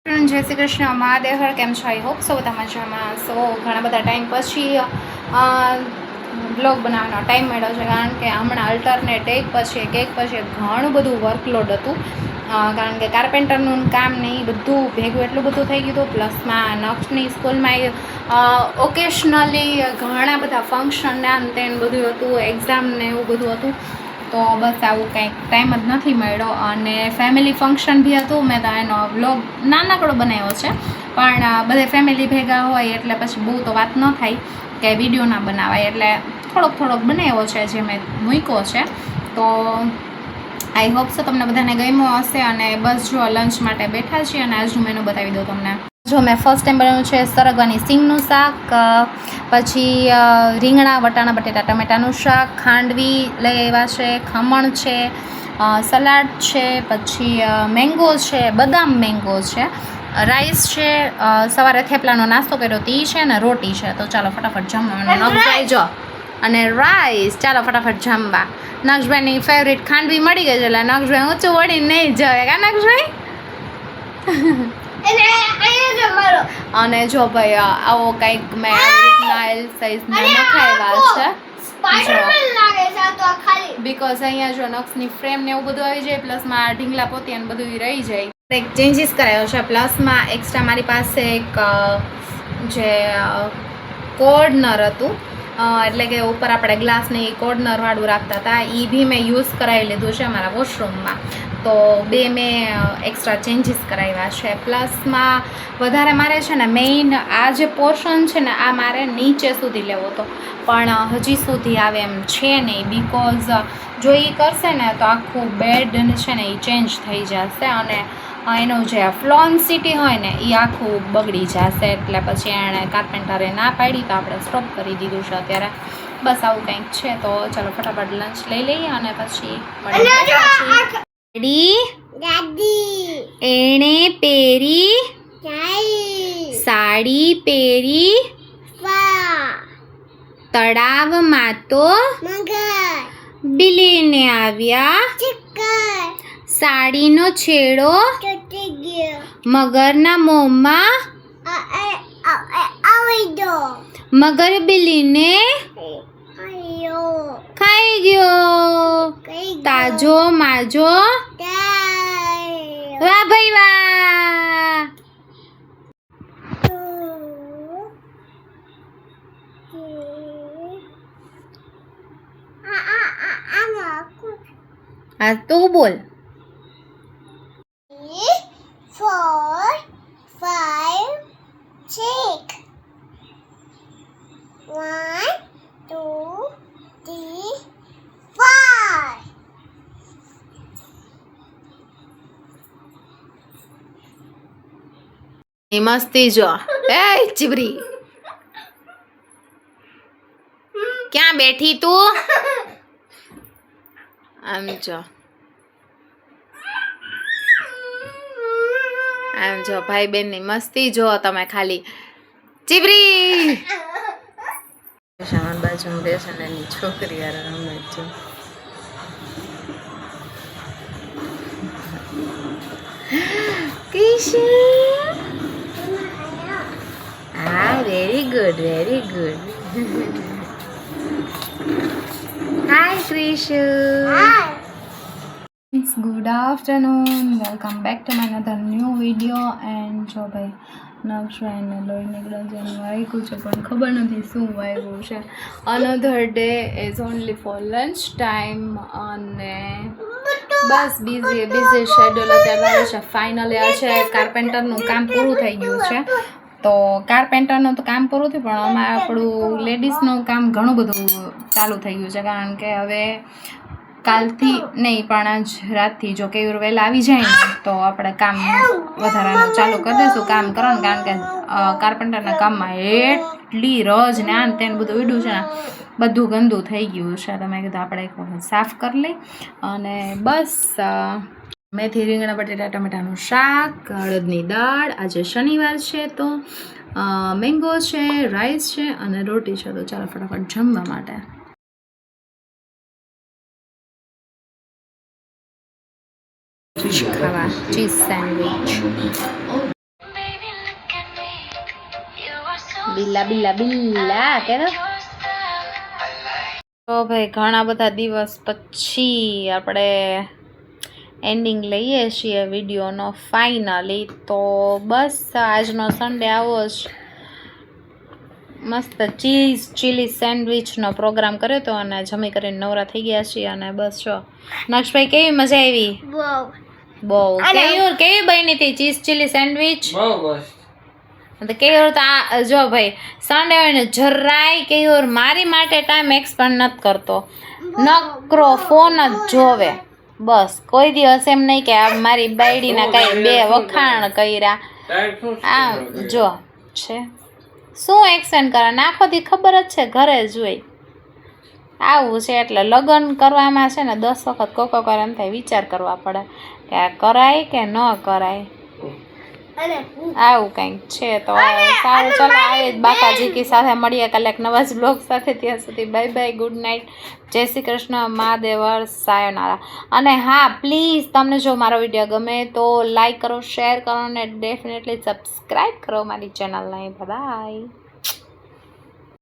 જય શ્રી કૃષ્ણ મહાદેવ હર કેમ છો? આઈ હોપ સો બધા મજામાં. ઘણા બધા ટાઈમ પછી બ્લોગ બનાવવાનો ટાઈમ મળ્યો છે, કારણ કે હમણાં અલ્ટરનેટ એક પછી ઘણું બધું વર્કલોડ હતું, કારણ કે કાર્પેન્ટરનું કામ ને એ બધું ભેગું એટલું બધું થઈ ગયું હતું. પ્લસમાં નક્ષની સ્કૂલમાં ઓકેશનલી ઘણા બધા ફંક્શન ને આમ તેમ બધું હતું, એક્ઝામ ને એવું બધું હતું. તો બસ આવું કંઈક ટાઈમ જ નથી મળ્યો. અને ફેમિલી ફંક્શન બી હતું. મેં તો એનો વ્લોગ નાનકડો બનાવ્યો છે, પણ બધે ફેમિલી ભેગા હોય એટલે પછી બહુ તો વાત ન થાય કે વિડીયો ના બનાવાય, એટલે થોડોક બનાવ્યો છે જે મેં મૂક્યો છે. તો આઈ હોપ સો તમને બધાને ગમ્યો હશે. અને બસ જો લંચ માટે બેઠા છીએ અને આજનું મેનુ બતાવી દઉં તમને. જો મેં ફર્સ્ટ ટાઈમ બનાવ્યું છે સરગવાની સિંગનું શાક, પછી રીંગણા વટાણા બટેટા ટમેટાનું શાક, ખાંડવી લઈ આવ્યા છે, ખમણ છે, સલાડ છે, પછી મેંગો છે, બદામ મેંગો છે, રાઈસ છે, સવારે થેપલાનો નાસ્તો કર્યો તે છે, ને રોટી છે. તો ચાલો ફટાફટ જમવા. નક્ષભાઈ જો અને રાઈસ, ચાલો ફટાફટ જમવા. નક્ષભાઈની ફેવરિટ ખાંડવી મળી ગઈ છે, એટલે નક્ષભાઈ ઊંચું વળીને નહીં જવે કા નક્ષભાઈ. અને જો ભાઈ આવો કંઈક મેં આવી રીતના એલ સાઈઝના નખાવ્યા છે, બીકોઝ અહીંયા જો નક્ષની ફ્રેમ ને એવું બધું આવી જાય, પ્લસમાં ઢીંગલા પોતી અને બધું રહી જાય. એક ચેન્જીસ કરાયો છે, પ્લસમાં એક્સ્ટ્રા મારી પાસે એક જે કોર્નર હતું, એટલે કે ઉપર આપણે ગ્લાસની કોર્નર વાળું રાખતા હતા, એ બી મેં યુઝ કરાવી લીધું છે મારા વોશરૂમમાં. તો બે મેં એક્સ્ટ્રા ચેન્જીસ કરાવ્યા છે. પ્લસમાં વધારે મારે છે ને મેઇન આ જે પોર્શન છે ને આ મારે નીચે સુધી લેવો હતો, પણ હજી સુધી આવે એમ છે નહીં, બીકોઝ જો એ કરશે ને તો આખું બેડ છે ને એ ચેન્જ થઈ જશે, અને એનું જે ફ્લોન સિટી હોય ને એ આખું બગડી જશે. એટલે પછી એણે કાર્પેન્ટરે ના પાડી, તો આપણે સ્ટોપ કરી દીધું છે અત્યારે. બસ આવું કંઈક છે. તો ચાલો ફટાફટ લંચ લઈ લઈએ અને પછી એણે પેરી સાડી પેરી તળાવમાં તો બિલીને આવ્યા, સાડીનો છેડો મગરના મોંમાં, મગર બિલીને ખાઈ ગયો, તાજો માજો વાહ ભાઈ વાહ. હા તું બોલ. 4 5 6 1 2 3 4 મસ્તી જો એ ચીબરી ક્યાં બેઠી તું? આમ જો ભાઈ બેન ની મસ્તી જો તમે ખાલી. ચીબરી શાન બાજુ બેસન એની છોકરી યાર રમે છે. હા very good hi Krishu. Good afternoon, welcome back to my another new video. And જો ભાઈ નક્ષભાઈને લોહી નીકળે છે, એનું વાગ્યું છે પણ ખબર નથી શું વાગ્યું છે. Another day is only for lunch time, અને બસ બિઝી શેડ્યુલ અત્યારે છે. ફાઇનલી આ છે કાર્પેન્ટરનું કામ પૂરું થઈ ગયું છે. તો કાર્પેન્ટરનું તો કામ પૂરું થયું, પણ આમાં આપણું લેડીઝનું કામ ઘણું બધું ચાલુ થઈ ગયું છે, કારણ કે હવે કાલથી નહીં પણ આજ રાતથી જો કેવી વહેલા આવી જાય ને તો આપણે કામ વધારાનું ચાલુ કરી દઈશું કામ કરવાનું, કારણ કે કાર્પેન્ટરના કામમાં એટલી રજ ને આન તેને બધું ઉડ્યું છે ને, બધું ગંદુ થઈ ગયું છે. તો મેં કીધું આપણે એક વખત સાફ કરી લઈ. અને બસ મેથી રીંગણા બટેટા ટમેટાનું શાક, અડદની દાળ, આજે શનિવાર છે તો મેંગો છે, રાઈસ છે અને રોટી છે. તો ચાલો ફટાફટ જમવા માટે. ચીઝ ખાવા, ચીઝ સેન્ડવિચ. બિલ્લા બિલ્લા બિલ્લા કે તો ભાઈ ઘણા બધા દિવસ પછી આપણે એન્ડિંગ લઈએ છીએ વિડીયોનો ફાઇનલી. તો બસ આજનો સન્ડે આવો જ મસ્ત ચીઝ ચીલી સેન્ડવિચનો પ્રોગ્રામ કર્યો હતો અને જમી કરીને નવરા થઈ ગયા છીએ. અને બસ જો નક્ષભાઈ કેવી મજા આવી? બહુ કેવી બની હતી ચીઝ ચીલી સેન્ડવિચ? તો કેવું તો આ જો ભાઈ સન્ડે હોય ને જરાય કેવું મારી માટે ટાઈમ એક્સપેન્ડ નથી કરતો, નકરો ફોન જ જોવે. બસ કોઈ દિવસ એમ નહીં કે આ મારી બાયડીના કાંઈ બે વખાણ કર્યા. આ જો છે શું એક્સેન્ટ કરે નાખોથી ખબર જ છે ઘરે જ હોય. આવું છે એટલે લગ્ન કરવામાં છે ને 10 વખત કોકો કરે એમ થાય વિચાર કરવા પડે કે આ કરાય કે ન કરાય. આવું કંઈક છે. તો સારું ચાલો આવી બાકાજી કી સાથે મળીએ કાલે એક નવા જ બ્લોગ સાથે. ત્યાં સુધી બાય બાય, ગુડ નાઇટ, જય શ્રી કૃષ્ણ, મહાદેવર, સાયોનારા. અને હા પ્લીઝ તમને જો મારો વિડીયો ગમે તો લાઈક કરો, શેર કરો અને ડેફિનેટલી સબસ્ક્રાઈબ કરો મારી ચેનલને. બાય.